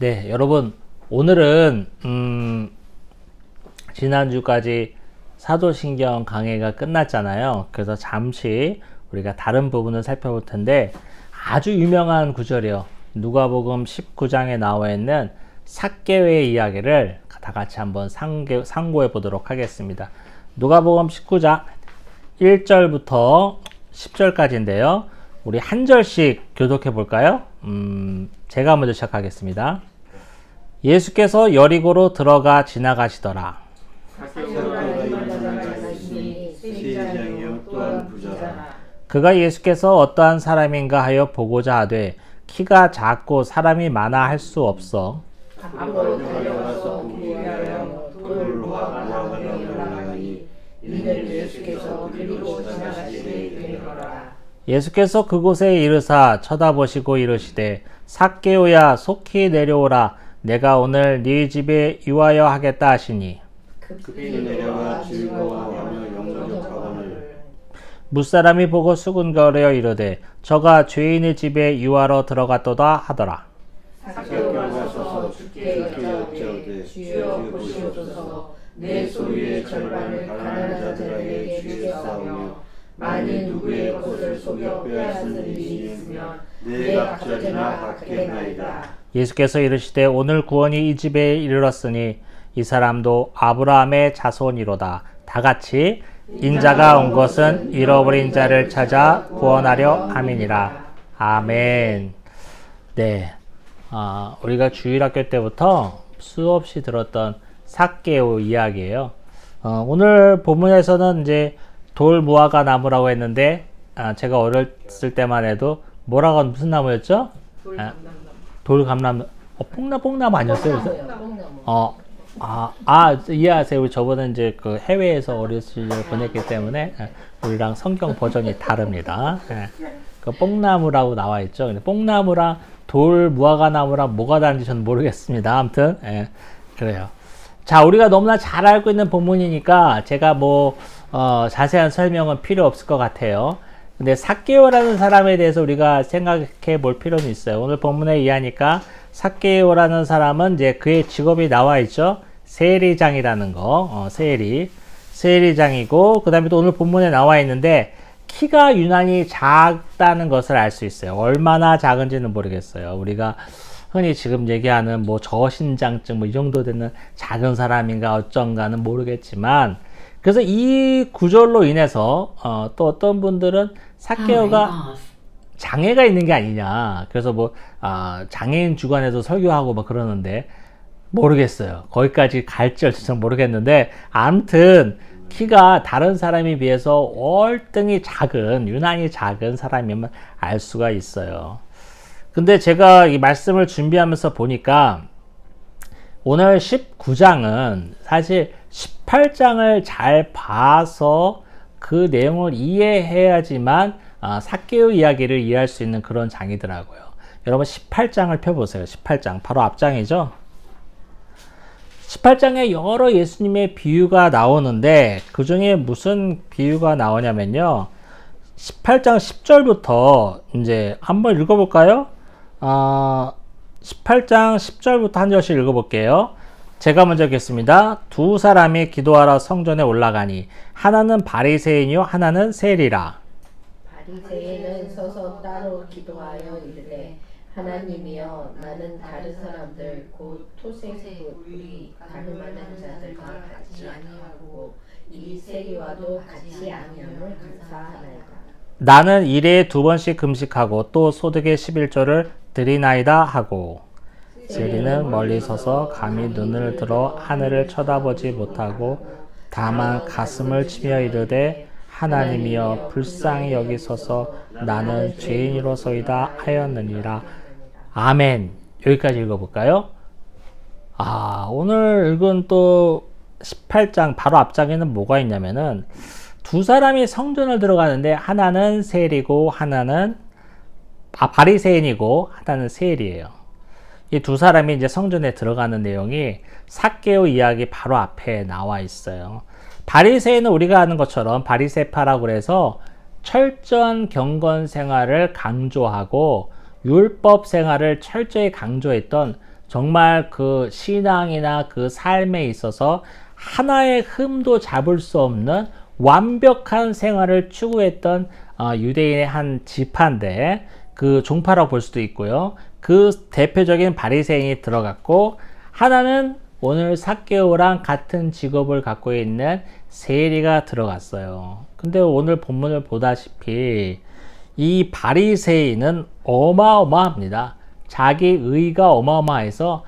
네, 여러분, 오늘은 지난주까지 사도신경 강해가 끝났잖아요. 그래서 잠시 우리가 다른 부분을 살펴볼 텐데 아주 유명한 구절이요. 누가복음 19장에 나와 있는 삭개오의 이야기를 다 같이 한번 상고해 보도록 하겠습니다. 누가복음 19장 1절부터 10절까지인데요. 우리 한 절씩 교독해 볼까요? 제가 먼저 시작하겠습니다. 예수께서 여리고로 들어가 지나가시더라. 그가 예수께서 어떠한 사람인가 하여 보고자 하되 키가 작고 사람이 많아 할 수 없어 앞으로 달려가서 구하여 돌을 모아가니 이는 예수께서 그리로 지나가시되 되노라. 예수께서 그곳에 이르사 쳐다보시고 이르시되 삭개오야 속히 내려오라. 내가 오늘 네 집에 유하여 하겠다 하시니 급히 내려가 즐거워하며 영접하거늘 무사람이 보고 수군거려 이르되 저가 죄인의 집에 유하러 들어갔도다 하더라. 삭개오가 서서 주께 여쭈되 주여 보시옵소서 내 소유의 절반을 가난한 자들에게 주겠사오며 만일 누구의 것을 속여 빼앗은 일이 있으면 내 갑절이나 받겠나이다. 예수께서 이르시되 오늘 구원이 이 집에 이르렀으니 이 사람도 아브라함의 자손이로다. 다 같이 인자가 온 것은 잃어버린 자를 찾아 구원하려 함이니라. 아멘. 네, 우리가 주일학교 때부터 수없이 들었던 삭개오 이야기예요. 오늘 본문에서는 이제 돌무화과 나무라고 했는데 제가 어렸을 때만 해도 뭐라고 무슨 나무였죠? 돌감나무. 뽕나무 아니었어요? 이해하세요. 우리 저번에 이제 그 해외에서 어렸을 시절 보냈기 때문에 우리랑 성경 버전이 다릅니다. 그 뽕나무라고 나와 있죠. 근데 뽕나무랑 돌무화과나무랑 뭐가 다른지 저는 모르겠습니다. 아무튼 그래요. 자, 우리가 너무나 잘 알고 있는 본문이니까 제가 자세한 설명은 필요 없을 것 같아요. 근데 삭개오라는 사람에 대해서 우리가 생각해 볼 필요는 있어요. 오늘 본문에 의하니까 삭개오라는 사람은 이제 그의 직업이 나와 있죠. 세리장이라는 거. 세리장이고, 그 다음에 또 오늘 본문에 나와 있는데 키가 유난히 작다는 것을 알 수 있어요. 얼마나 작은지는 모르겠어요. 우리가 흔히 지금 얘기하는 저신장증 이 정도 되는 작은 사람인가 어쩐가는 모르겠지만, 그래서 이 구절로 인해서 또 어떤 분들은 삭개오가 장애가 있는 게 아니냐, 그래서 장애인 주관에서 설교하고 그러는데 모르겠어요. 거기까지 갈지 어쩔지 모르겠는데, 아무튼 키가 다른 사람에 비해서 월등히 유난히 작은 사람이면 알 수가 있어요. 근데 제가 이 말씀을 준비하면서 보니까 오늘 19장은 사실 18장을 잘 봐서 그 내용을 이해해야지만 삭개오 이야기를 이해할 수 있는 그런 장이더라고요. 여러분 18장을 펴보세요. 18장 바로 앞장이죠. 18장에 여러 예수님의 비유가 나오는데 그 중에 무슨 비유가 나오냐면요, 18장 10절부터 이제 한번 읽어볼까요? 18장 10절부터 한 절씩 읽어볼게요. 제가 먼저 읽겠습니다. 두 사람이 기도하러 성전에 올라가니 하나는 바리새인이요 하나는 세리라. 바리새인은 서서 따로 기도하여 이르되 하나님이여, 나는 다른 사람들 곧 토색 우리 가늠하는 자들과 같이 아니하고 이 세리와도 같이 아니함을 감사하나이다. 나는 일에 2번씩 금식하고 또 소득의 11조를 드리나이다 하고, 세리는 멀리 서서 감히 눈을 들어 하늘을 쳐다보지 못하고 다만 가슴을 치며 이르되 하나님이여, 불쌍히 여기소서, 나는 죄인이로소이다 하였느니라. 아멘. 여기까지 읽어볼까요? 오늘 읽은 또 18장 바로 앞장에는 뭐가 있냐면은 두 사람이 성전을 들어가는데 하나는 세리고 하나는 바리새인이고 하나는 세리예요. 이 두 사람이 이제 성전에 들어가는 내용이 삭개오 이야기 바로 앞에 나와 있어요. 바리새인은 우리가 아는 것처럼 바리새파라고 해서 철저한 경건 생활을 강조하고 율법 생활을 철저히 강조했던 정말 그 신앙이나 그 삶에 있어서 하나의 흠도 잡을 수 없는 완벽한 생활을 추구했던 유대인의 한 지파인데 그 종파라고 볼 수도 있고요. 그 대표적인 바리새인이 들어갔고, 하나는 오늘 삭개오랑 같은 직업을 갖고 있는 세리가 들어갔어요. 근데 오늘 본문을 보다시피 이 바리새인은 어마어마합니다. 자기 의가 어마어마해서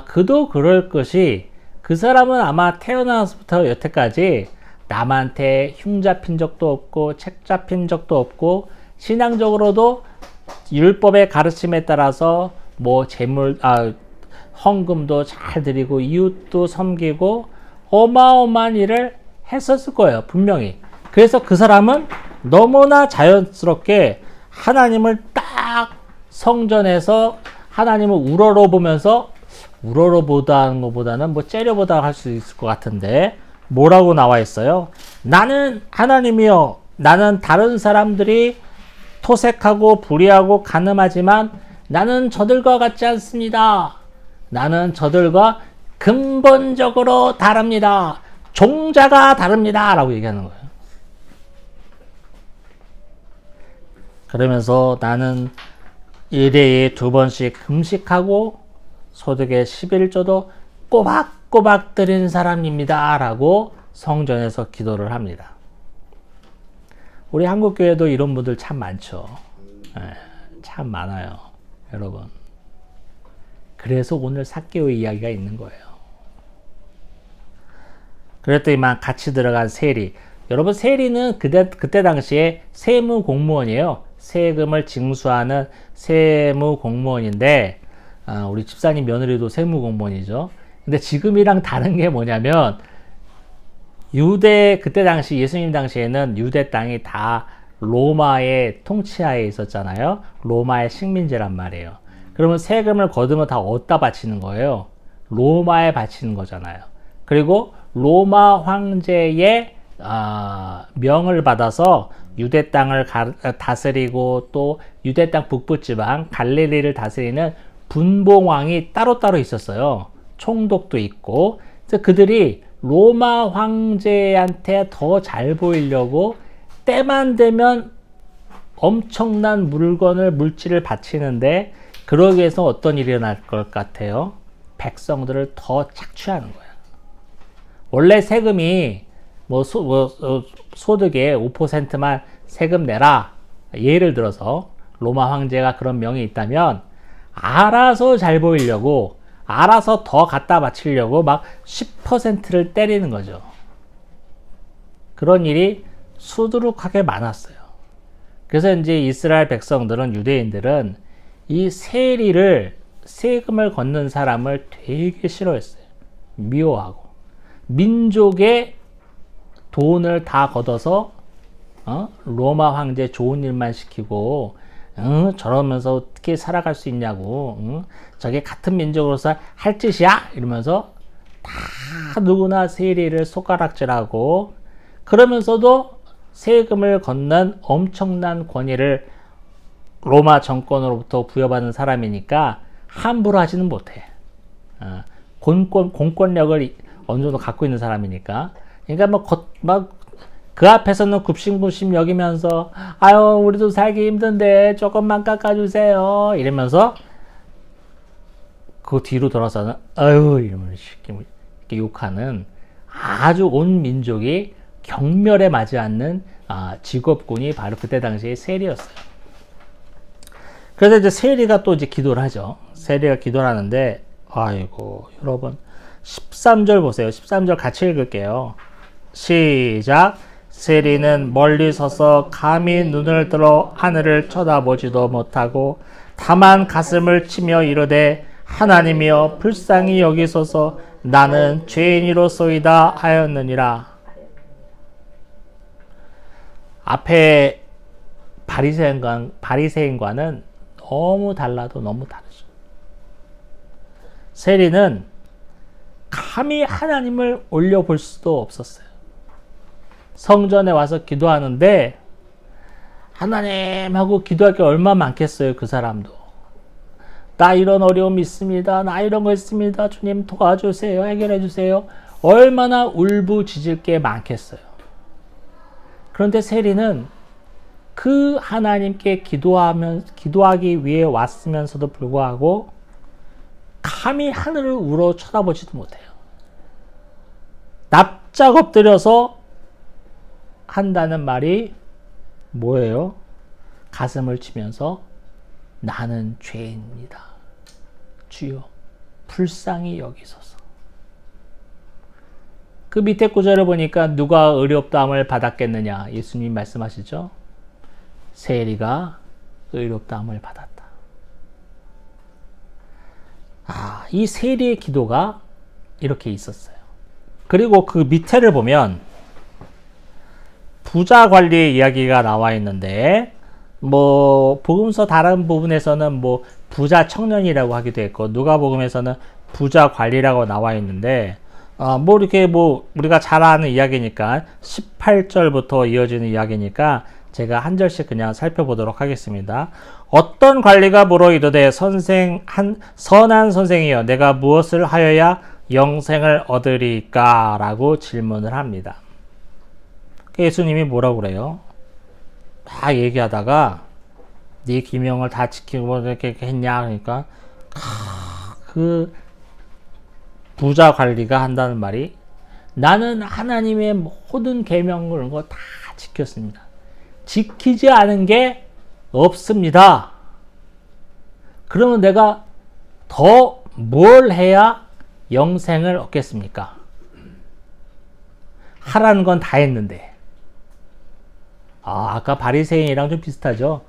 그도 그럴 것이, 그 사람은 아마 태어나서부터 여태까지 남한테 흉 잡힌 적도 없고 책 잡힌 적도 없고, 신앙적으로도 율법의 가르침에 따라서 뭐 헌금도 잘 드리고 이웃도 섬기고 어마어마한 일을 했었을 거예요, 분명히. 그래서 그 사람은 너무나 자연스럽게 하나님을 딱 성전에서 하나님을 우러러보면서, 우러러보다는 것보다는 뭐 째려보다 할 수 있을 것 같은데, 뭐라고 나와 있어요? 나는 하나님이요, 나는 다른 사람들이 토색하고 불의하고 가늠하지만 나는 저들과 같지 않습니다. 나는 저들과 근본적으로 다릅니다. 종자가 다릅니다. 라고 얘기하는 거예요. 그러면서 나는 일회에 2번씩 금식하고 소득의 11조도 꼬박꼬박 드린 사람입니다. 라고 성전에서 기도를 합니다. 우리 한국교회도 이런 분들 참 많죠. 참 많아요, 여러분. 그래서 오늘 삭개오 이야기가 있는 거예요. 그랬더니만 같이 들어간 세리. 여러분, 세리는 그때 당시에 세무 공무원이에요. 세금을 징수하는 세무 공무원인데, 우리 집사님 며느리도 세무 공무원이죠. 근데 지금이랑 다른 게 뭐냐면, 그때 당시, 예수님 당시에는 유대 땅이 다 로마의 통치하에 있었잖아요. 로마의 식민지란 말이에요. 그러면 세금을 거두면 다 어디다 바치는 거예요? 로마에 바치는 거잖아요. 그리고 로마 황제의 명을 받아서 유대 땅을 다스리고, 또 유대 땅 북부지방 갈릴리를 다스리는 분봉왕이 따로따로 있었어요. 총독도 있고. 그래서 그들이 로마 황제한테 더 잘 보이려고 때만 되면 엄청난 물질을 바치는데, 그러기 위해서 어떤 일이 일어날 것 같아요? 백성들을 더 착취하는 거예요. 원래 세금이 소득의 5%만 세금 내라, 예를 들어서 로마 황제가 그런 명이 있다면 알아서 잘 보이려고, 알아서 더 갖다 바치려고 막 10%를 때리는 거죠. 그런 일이 수두룩하게 많았어요. 그래서 이제 이스라엘 백성들은, 유대인들은 이 세금을 걷는 사람을 되게 싫어했어요. 미워하고. 민족의 돈을 다 걷어서 로마 황제 좋은 일만 시키고, 저러면서 어떻게 살아갈 수 있냐고, 저게 같은 민족으로서 할 짓이야? 이러면서 다 누구나 세리를 손가락질하고, 그러면서도 세금을 걷는 엄청난 권위를 로마 정권으로부터 부여받은 사람이니까 함부로 하지는 못해. 공권력을 어느 정도 갖고 있는 사람이니까. 그러니까 그 앞에서는 굽신굽신 여기면서, 아유, 우리도 살기 힘든데 조금만 깎아주세요, 이러면서 그 뒤로 돌아서는, 아유, 이러면서 이렇게 욕하는, 아주 온 민족이 경멸에 맞지 않는 직업군이 바로 그때 당시에 세리였어요. 그래서 이제 세리가 또 이제 기도를 하죠. 세리가 기도를 하는데, 아이고, 여러분, 13절 보세요. 13절 같이 읽을게요. 시작. 세리는 멀리 서서 감히 눈을 들어 하늘을 쳐다보지도 못하고 다만 가슴을 치며 이르되, 하나님이여 불쌍히 여기소서, 나는 죄인이로소이다 하였느니라. 앞에 바리새인과는 너무 달라도 너무 다르죠. 세리는 감히 하나님을 올려볼 수도 없었어요. 성전에 와서 기도하는데 하나님 하고 기도할 게 얼마나 많겠어요, 그 사람도. 나 이런 어려움이 있습니다. 나 이런 거 있습니다. 주님 도와주세요. 해결해 주세요. 얼마나 울부짖을 게 많겠어요. 그런데 세리는 그 하나님께 기도하기 위해 왔으면서도 불구하고 감히 하늘을 우러 쳐다보지도 못해요. 납작 엎드려서 한다는 말이 뭐예요? 가슴을 치면서 나는 죄인입니다. 주여 불쌍히 여기소서. 그 밑에 구절을 보니까 누가 의롭다함을 받았겠느냐? 예수님 말씀하시죠. 세리가 의롭다함을 받았다. 이 세리의 기도가 이렇게 있었어요. 그리고 그 밑에를 보면 부자 관리의 이야기가 나와 있는데 뭐 복음서 다른 부분에서는 뭐 부자 청년이라고 하기도 했고 누가복음에서는 부자 관리라고 나와 있는데 뭐 이렇게 뭐 우리가 잘 아는 이야기니까 18절부터 이어지는 이야기니까 제가 한 절씩 그냥 살펴보도록 하겠습니다. 어떤 관리가 물어 이르되 선한 선생이여 내가 무엇을 하여야 영생을 얻으리까? 라고 질문을 합니다. 예수님이 뭐라고 그래요? 막 얘기하다가 네 기명을 다 지키고 이렇게 했냐? 그러니까 그 부자 관리가 한다는 말이 나는 하나님의 모든 계명을 다 지켰습니다. 지키지 않은 게 없습니다. 그러면 내가 더 뭘 해야 영생을 얻겠습니까? 하라는 건 다 했는데. 아까 바리새인이랑 좀 비슷하죠.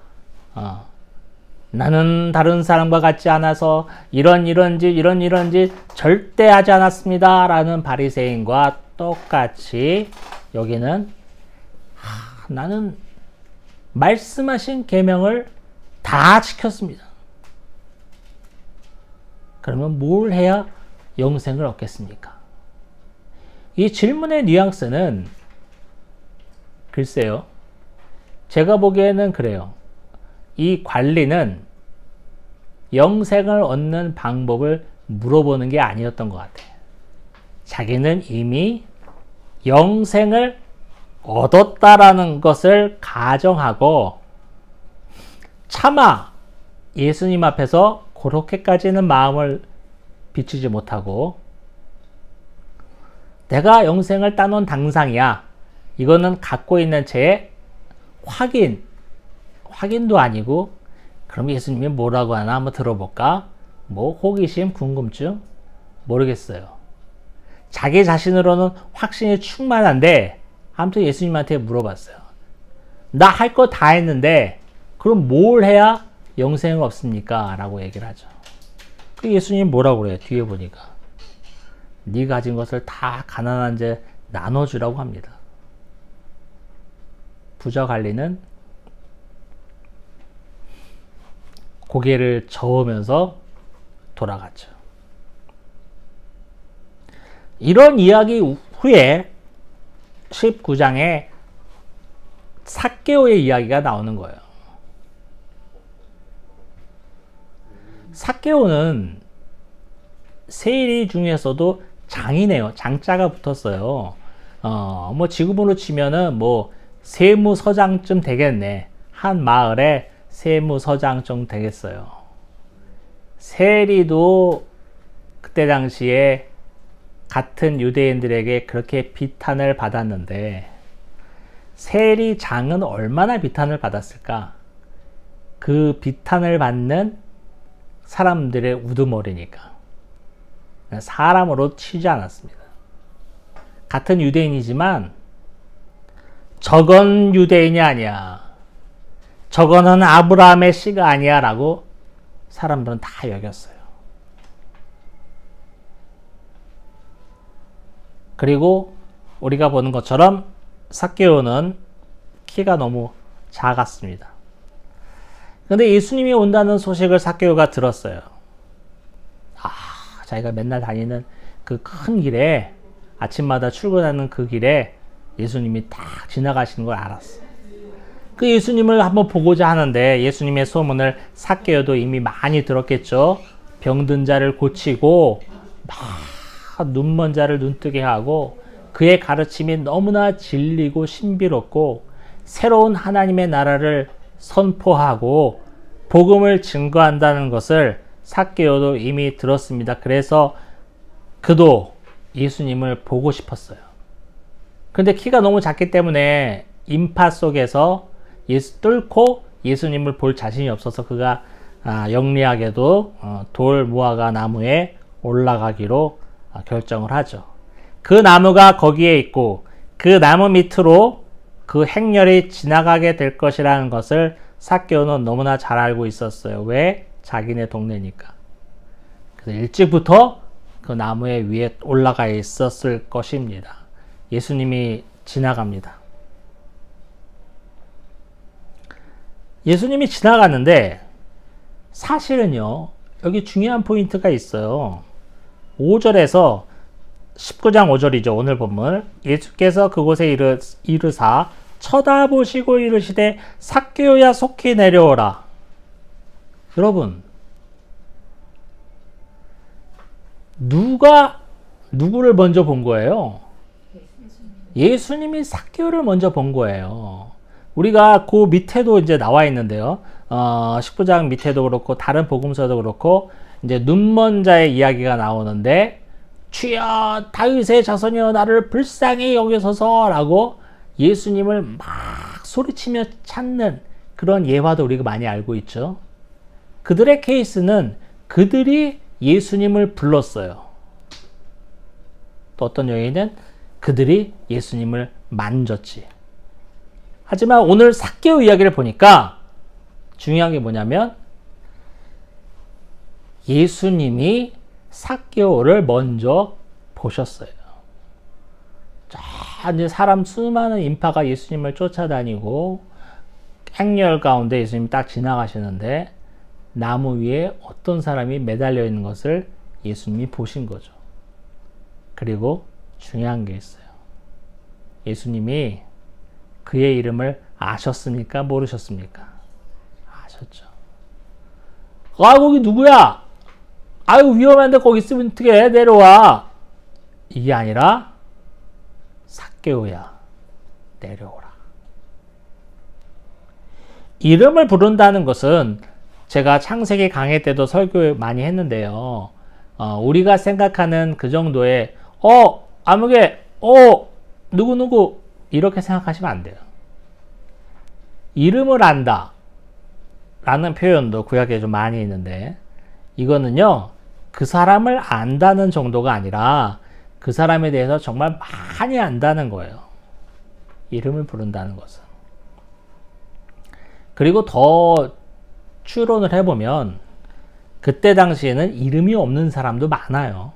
나는 다른 사람과 같지 않아서 이런 짓 절대 하지 않았습니다. 라는 바리새인과 똑같이 여기는 나는 말씀하신 계명을 다 지켰습니다. 그러면 뭘 해야 영생을 얻겠습니까? 이 질문의 뉘앙스는 글쎄요. 제가 보기에는 그래요. 이 관리는 영생을 얻는 방법을 물어보는 게 아니었던 것 같아요. 자기는 이미 영생을 얻었다라는 것을 가정하고 차마 예수님 앞에서 그렇게까지는 마음을 비추지 못하고 내가 영생을 따놓은 당상이야. 이거는 갖고 있는 채 확인도 아니고 그럼 예수님이 뭐라고 하나 한번 들어볼까? 뭐 호기심, 궁금증? 모르겠어요. 자기 자신으로는 확신이 충만한데 아무튼 예수님한테 물어봤어요. 나 할 거 다 했는데 그럼 뭘 해야 영생을 얻습니까? 라고 얘기를 하죠. 그 예수님 뭐라고 그래요? 뒤에 보니까 네 가진 것을 다 가난한 자 나눠주라고 합니다. 부자 관리는 고개를 저으면서 돌아갔죠. 이런 이야기 후에 19장에 삭개오의 이야기가 나오는 거예요. 삭개오는 세리 중에서도 장이네요. 장자가 붙었어요. 뭐 지금으로 치면은 뭐 세무서장쯤 되겠네. 한 마을에 세무서장쯤 되겠어요. 세리도 그때 당시에 같은 유대인들에게 그렇게 비탄을 받았는데 세리장은 얼마나 비탄을 받았을까? 그 비탄을 받는 사람들의 우두머리니까 사람으로 치지 않았습니다. 같은 유대인이지만 저건 유대인이 아니야. 저거는 아브라함의 씨가 아니야 라고 사람들은 다 여겼어요. 그리고 우리가 보는 것처럼 삭개오는 키가 너무 작았습니다. 그런데 예수님이 온다는 소식을 삭개오가 들었어요. 자기가 맨날 다니는 그 큰 길에 아침마다 출근하는 그 길에 예수님이 딱 지나가시는 걸 알았어. 그 예수님을 한번 보고자 하는데 예수님의 소문을 삭개오도 이미 많이 들었겠죠. 병든 자를 고치고 막 눈먼 자를 눈뜨게 하고 그의 가르침이 너무나 진리고 신비롭고 새로운 하나님의 나라를 선포하고 복음을 증거한다는 것을 삭개오도 이미 들었습니다. 그래서 그도 예수님을 보고 싶었어요. 근데 키가 너무 작기 때문에 인파 속에서 뚫고 예수님을 볼 자신이 없어서 그가 영리하게도 돌 무화과 나무에 올라가기로 결정을 하죠. 그 나무가 거기에 있고 그 나무 밑으로 그 행렬이 지나가게 될 것이라는 것을 삭개오는 너무나 잘 알고 있었어요. 왜? 자기네 동네니까. 그래서 일찍부터 그 나무 위에 올라가 있었을 것입니다. 예수님이 지나갑니다. 예수님이 지나가는데 사실은요, 여기 중요한 포인트가 있어요. 5절에서 19장 5절이죠. 오늘 본문. 예수께서 그곳에 이르사 쳐다보시고 이르시되 삭개오야 속히 내려오라. 여러분, 누가 누구를 먼저 본 거예요? 예수님이 삭개오를 먼저 본 거예요. 우리가 그 밑에도 이제 나와 있는데요. 19장 밑에도 그렇고 다른 복음서도 그렇고 이제 눈먼 자의 이야기가 나오는데 주여 다윗의 자손이여 나를 불쌍히 여기소서라고 예수님을 막 소리치며 찾는 그런 예화도 우리가 많이 알고 있죠. 그들의 케이스는 그들이 예수님을 불렀어요. 또 어떤 여인은 그들이 예수님을 만졌지. 하지만 오늘 삭개오 이야기를 보니까 중요한 게 뭐냐면 예수님이 삭개오를 먼저 보셨어요. 자, 이제 수많은 인파가 예수님을 쫓아다니고 행렬 가운데 예수님이 딱 지나가시는데 나무 위에 어떤 사람이 매달려 있는 것을 예수님이 보신 거죠. 그리고 중요한 게 있어요. 예수님이 그의 이름을 아셨습니까? 모르셨습니까? 아셨죠. 거기 누구야? 아유, 위험한데 거기 있으면 어떻게 내려와. 이게 아니라 삭개오야, 내려오라. 이름을 부른다는 것은 제가 창세기 강의 때도 설교 많이 했는데요. 우리가 생각하는 그 정도의 아무개 누구누구 이렇게 생각하시면 안 돼요. 이름을 안다 라는 표현도 구약에 좀 많이 있는데 이거는요, 그 사람을 안다는 정도가 아니라 그 사람에 대해서 정말 많이 안다는 거예요. 이름을 부른다는 것은. 그리고 더 추론을 해보면 그때 당시에는 이름이 없는 사람도 많아요.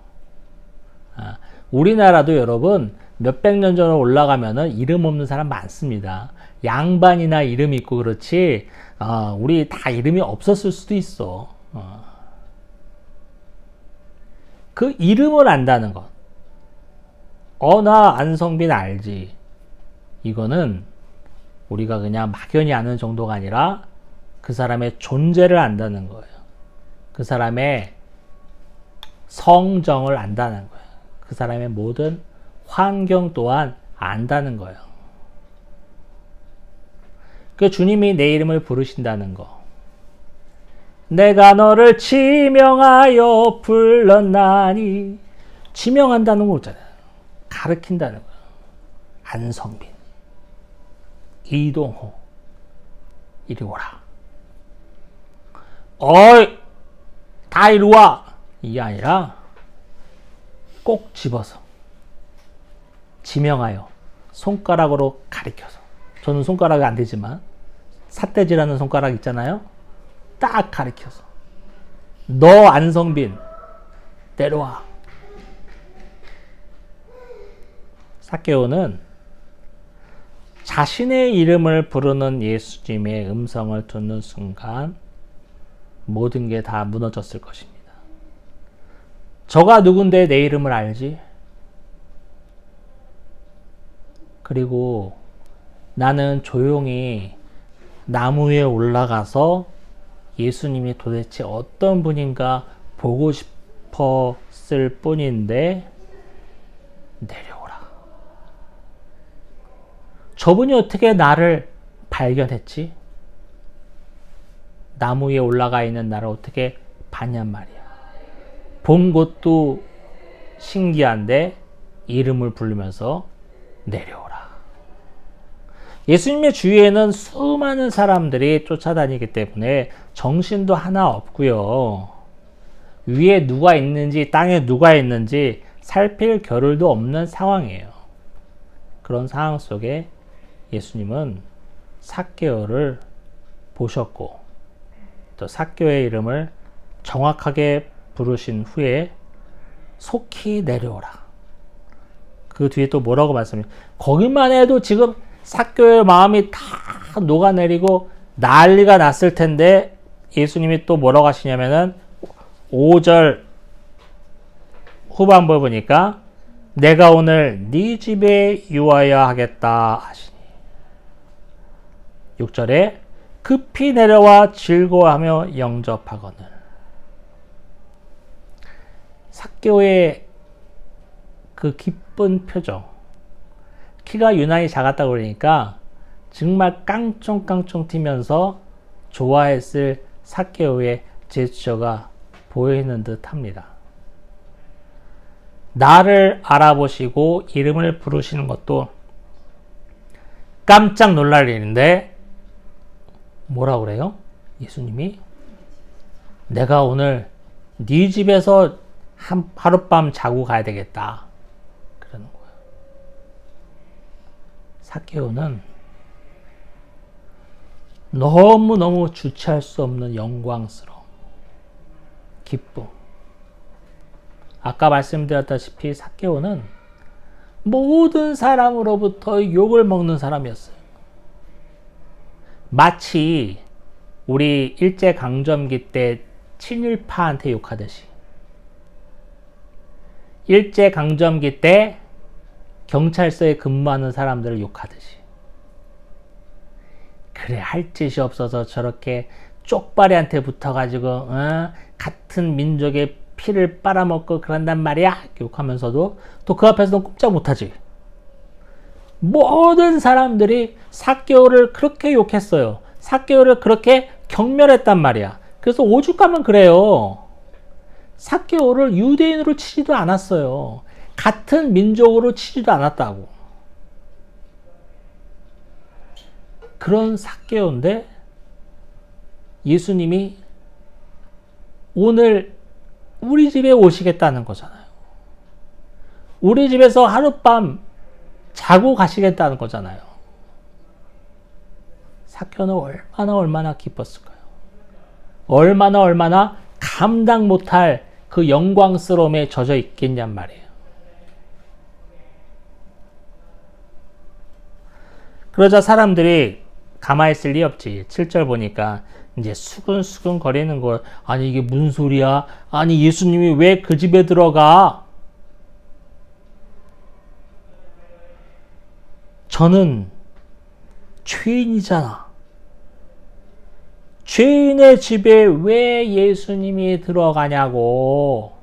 우리나라도 여러분 몇백 년 전으로 올라가면은 이름 없는 사람 많습니다. 양반이나 이름이 있고 그렇지 우리 다 이름이 없었을 수도 있어. 그 이름을 안다는 것. 나 안성빈 알지. 이거는 우리가 그냥 막연히 아는 정도가 아니라 그 사람의 존재를 안다는 거예요. 그 사람의 성정을 안다는 거예요. 그 사람의 모든 환경 또한 안다는 거예요. 그 주님이 내 이름을 부르신다는 거. 내가 너를 지명하여 불렀나니. 지명한다는 거 있잖아요. 가르친다는 거예요. 안성빈, 이동호, 이리 오라. 어이, 다 이리 와. 이게 아니라 꼭 집어서 지명하여 손가락으로 가리켜서. 저는 손가락이 안 되지만 삿대질하는 손가락 있잖아요. 딱 가리켜서 너 안성빈 내려와. 삭개오는 자신의 이름을 부르는 예수님의 음성을 듣는 순간 모든 게 다 무너졌을 것입니다. 저가 누군데 내 이름을 알지? 그리고 나는 조용히 나무 위에 올라가서 예수님이 도대체 어떤 분인가 보고 싶었을 뿐인데 내려오라. 저분이 어떻게 나를 발견했지? 나무 위에 올라가 있는 나를 어떻게 봤냔 말이야. 본 것도 신기한데 이름을 부르면서 내려오라. 예수님의 주위에는 수많은 사람들이 쫓아다니기 때문에 정신도 하나 없고요. 위에 누가 있는지 땅에 누가 있는지 살필 겨를도 없는 상황이에요. 그런 상황 속에 예수님은 삭개오를 보셨고 또 삭개오의 이름을 정확하게 부르신 후에 속히 내려오라. 그 뒤에 또 뭐라고 말씀해요? 거기만 해도 지금 삭개오의 마음이 다 녹아내리고 난리가 났을 텐데 예수님이 또 뭐라고 하시냐면은 5절 후반부에 보니까 내가 오늘 네 집에 유하여 하겠다 하시니 6절에 급히 내려와 즐거워하며 영접하거늘. 삭개오의 그 기쁜 표정, 키가 유난히 작았다고 그러니까 정말 깡총깡총 튀면서 좋아했을 삭개오의 제스처가 보이는 듯 합니다. 나를 알아보시고 이름을 부르시는 것도 깜짝 놀랄 일인데 뭐라 그래요? 예수님이 내가 오늘 네 집에서 하룻밤 자고 가야 되겠다 그러는 거예요. 삭개오는 너무너무 주체할 수 없는 영광스러움, 기쁨. 아까 말씀드렸다시피 삭개오는 모든 사람으로부터 욕을 먹는 사람이었어요. 마치 우리 일제강점기 때 친일파한테 욕하듯이, 일제강점기 때 경찰서에 근무하는 사람들을 욕하듯이, 그래 할 짓이 없어서 저렇게 쪽발이한테 붙어가지고 같은 민족의 피를 빨아먹고 그런단 말이야 욕하면서도 또 그 앞에서는 꼼짝 못하지. 모든 사람들이 삭개오를 그렇게 욕했어요. 삭개오를 그렇게 경멸했단 말이야. 그래서 오죽하면 그래요. 삭개오를 유대인으로 치지도 않았어요. 같은 민족으로 치지도 않았다고. 그런 삭개오인데 예수님이 오늘 우리 집에 오시겠다는 거잖아요. 우리 집에서 하룻밤 자고 가시겠다는 거잖아요. 삭개오는 얼마나 기뻤을까요? 얼마나 감당 못할 그 영광스러움에 젖어 있겠냔 말이에요. 그러자 사람들이 가만히 있을 리 없지. 7절 보니까 이제 수근수근 거리는 걸, 아니 이게 무슨 소리야? 아니 예수님이 왜 그 집에 들어가? 저는 죄인이잖아. 죄인의 집에 왜 예수님이 들어가냐고.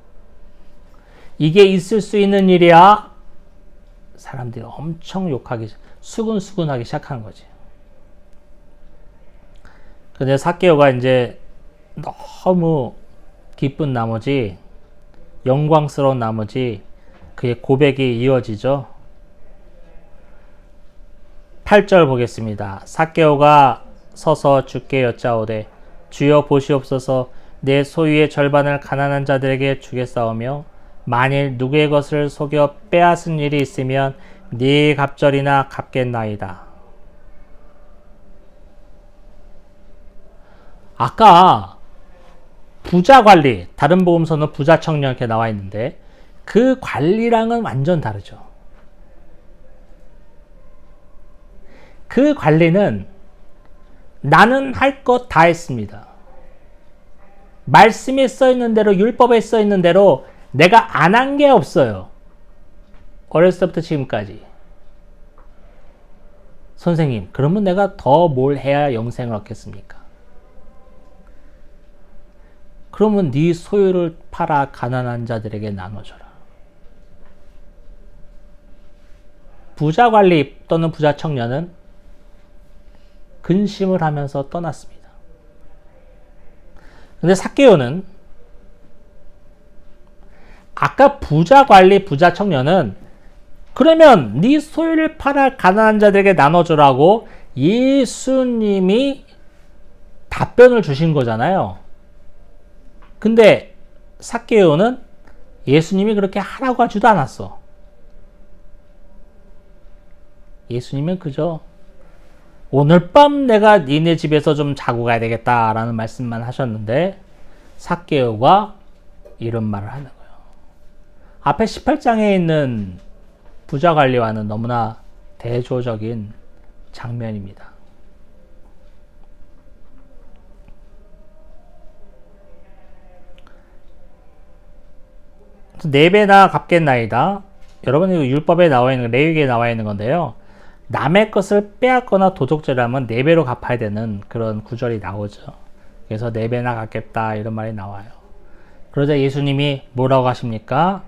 이게 있을 수 있는 일이야? 사람들이 엄청 욕하기, 수근수근하기 시작한 거지. 근데 삭개오가 이제 너무 기쁜 나머지, 영광스러운 나머지 그의 고백이 이어지죠. 8절 보겠습니다. 삭개오가 서서 주께 여짜오되 주여 보시옵소서, 내 소유의 절반을 가난한 자들에게 주겠사오며 만일 누구의 것을 속여 빼앗은 일이 있으면 네 갑절이나 갚겠나이다. 아까 부자 관리, 다른 복음서는 부자 청년 이렇게 나와 있는데 그 관리랑은 완전 다르죠. 그 관리는 나는 할 것 다 했습니다. 말씀에 써 있는 대로, 율법에 써 있는 대로 내가 안 한 게 없어요. 어렸을 때부터 지금까지. 선생님, 그러면 내가 더 뭘 해야 영생을 얻겠습니까? 그러면 네 소유를 팔아 가난한 자들에게 나눠줘라. 부자 관리 또는 부자 청년은 근심을 하면서 떠났습니다. 근데 삭개오는 아까 부자 관리 부자 청년은 그러면 네 소유를 팔아 가난한 자들에게 나눠주라고 예수님이 답변을 주신 거잖아요. 근데 삭개오는 예수님이 그렇게 하라고 하지도 않았어. 예수님은 그저 오늘 밤 내가 니네 집에서 좀 자고 가야 되겠다라는 말씀만 하셨는데 삭개오가 이런 말을 하는 거예요. 앞에 18장에 있는 부자 관리와는 너무나 대조적인 장면입니다. 네 배나 갚겠나이다. 여러분 이거 율법에 나와 있는 레위기에 나와 있는 건데요. 남의 것을 빼앗거나 도적질을 하면 4배로 갚아야 되는 그런 구절이 나오죠. 그래서 4배나 갚겠다 이런 말이 나와요. 그러자 예수님이 뭐라고 하십니까?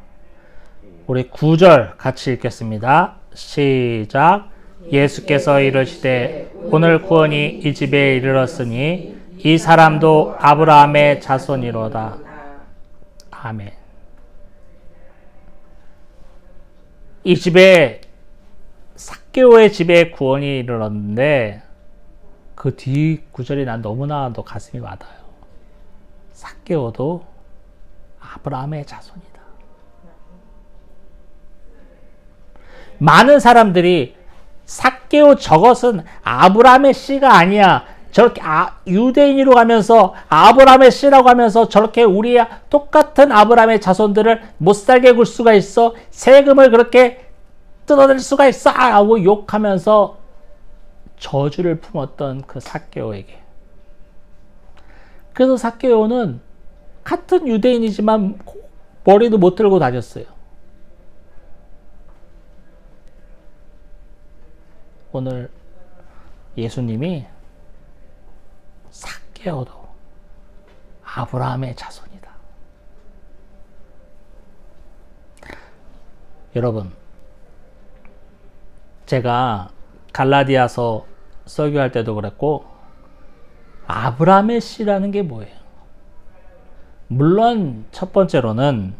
우리 9절 같이 읽겠습니다. 시작. 예수께서 이르시되 오늘 구원이 이 집에 이르렀으니 이 사람도 아브라함의 자손이로다. 아멘. 이 집에 삭개오의 집에 구원이 이르렀는데 그 뒤 구절이 난 너무나도 가슴이 와닿아요. 삭개오도 아브라함의 자손이다. 많은 사람들이 삭개오 저것은 아브라함의 씨가 아니야. 저렇게 유대인으로 가면서 아브라함의 씨라고 하면서 저렇게 우리야 똑같은 아브라함의 자손들을 못살게 굴 수가 있어? 세금을 그렇게 뜯어낼 수가 있어? 하고 욕하면서 저주를 품었던 그 삭개오에게. 그래서 삭개오는 같은 유대인이지만 머리도 못 들고 다녔어요. 오늘 예수님이 삭개오도 아브라함의 자손이다. 여러분, 제가 갈라디아서 설교할 때도 그랬고 아브라함의 씨라는 게 뭐예요? 물론 첫 번째로는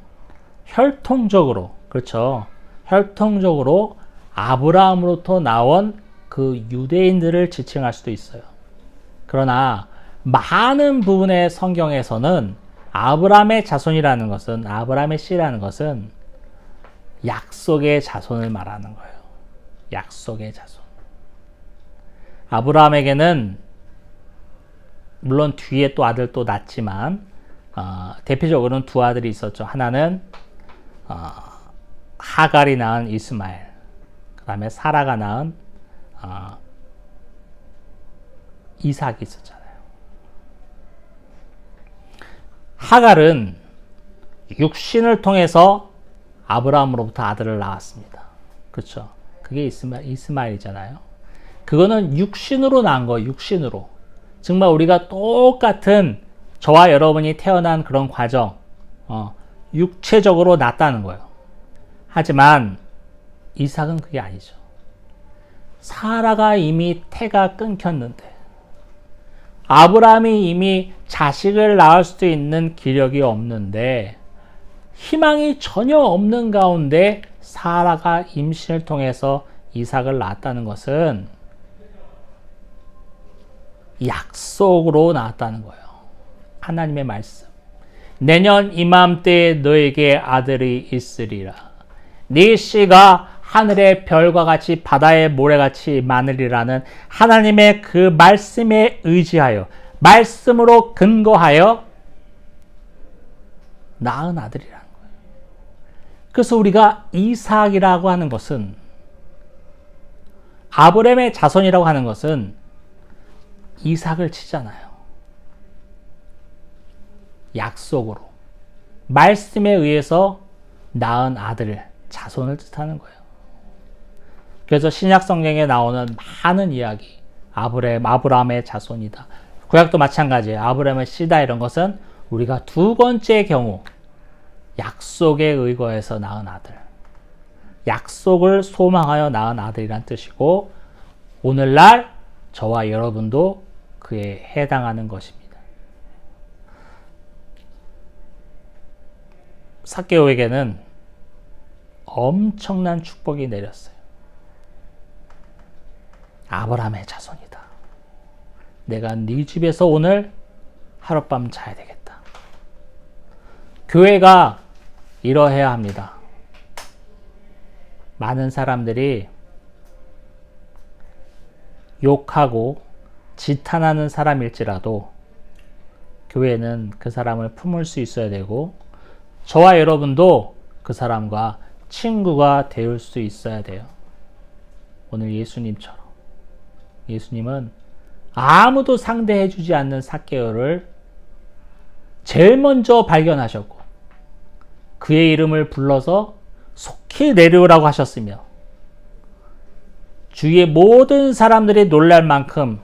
혈통적으로, 그렇죠? 혈통적으로 아브라함으로부터 나온 그 유대인들을 지칭할 수도 있어요. 그러나 많은 부분의 성경에서는 아브라함의 자손이라는 것은, 아브라함의 씨라는 것은 약속의 자손을 말하는 거예요. 약속의 자손. 아브라함에게는 물론 뒤에 또 아들 또 낳지만 대표적으로는 두 아들이 있었죠. 하나는 하갈이 낳은 이스마엘, 그 다음에 사라가 낳은 이삭이 있었잖아요. 하갈은 육신을 통해서 아브라함으로부터 아들을 낳았습니다. 그렇죠? 그게 이스마엘이잖아요. 그거는 육신으로 낳은 거예요. 육신으로. 정말 우리가 똑같은 저와 여러분이 태어난 그런 과정, 육체적으로 낳았다는 거예요. 하지만 이삭은 그게 아니죠. 사라가 이미 태가 끊겼는데 아브라함이 이미 자식을 낳을 수도 있는 기력이 없는데 희망이 전혀 없는 가운데 사라가 임신을 통해서 이삭을 낳았다는 것은 약속으로 낳았다는 거예요. 하나님의 말씀. 내년 이맘때에 너에게 아들이 있으리라. 네 씨가 하늘의 별과 같이 바다의 모래같이 많으리라는 하나님의 그 말씀에 의지하여, 말씀으로 근거하여 낳은 아들이라는 거예요. 그래서 우리가 이삭이라고 하는 것은, 아브라함의 자손이라고 하는 것은 이삭을 치잖아요. 약속으로, 말씀에 의해서 낳은 아들, 자손을 뜻하는 거예요. 그래서 신약 성경에 나오는 많은 이야기, 아브라함의 자손이다. 구약도 마찬가지예요. 아브라함의 씨다 이런 것은 우리가 두 번째 경우 약속에 의거해서 낳은 아들, 약속을 소망하여 낳은 아들이란 뜻이고 오늘날 저와 여러분도 그에 해당하는 것입니다. 삭개오에게는 엄청난 축복이 내렸어요. 아브라함의 자손이다. 내가 네 집에서 오늘 하룻밤 자야 되겠다. 교회가 이러해야 합니다. 많은 사람들이 욕하고 지탄하는 사람일지라도 교회는 그 사람을 품을 수 있어야 되고 저와 여러분도 그 사람과 친구가 될 수 있어야 돼요. 오늘 예수님처럼. 예수님은 아무도 상대해주지 않는 삭개오를 제일 먼저 발견하셨고 그의 이름을 불러서 속히 내려오라고 하셨으며 주위의 모든 사람들이 놀랄 만큼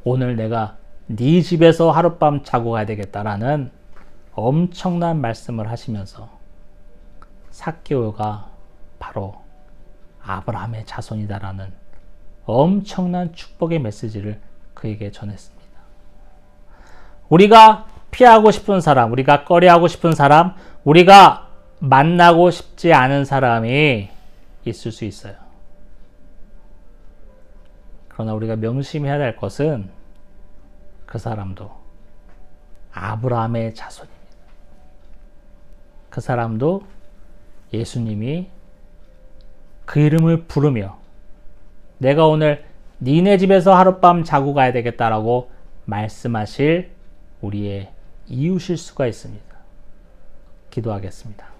오늘 내가 네 집에서 하룻밤 자고 가야 되겠다라는 엄청난 말씀을 하시면서 삭개오가 바로 아브라함의 자손이다라는 엄청난 축복의 메시지를 그에게 전했습니다. 우리가 피하고 싶은 사람, 우리가 꺼려하고 싶은 사람, 우리가 만나고 싶지 않은 사람이 있을 수 있어요. 그러나 우리가 명심해야 될 것은 그 사람도 아브라함의 자손입니다. 그 사람도 예수님이 그 이름을 부르며 내가 오늘 니네 집에서 하룻밤 자고 가야 되겠다라고 말씀하실 우리의 이웃일 수가 있습니다. 기도하겠습니다.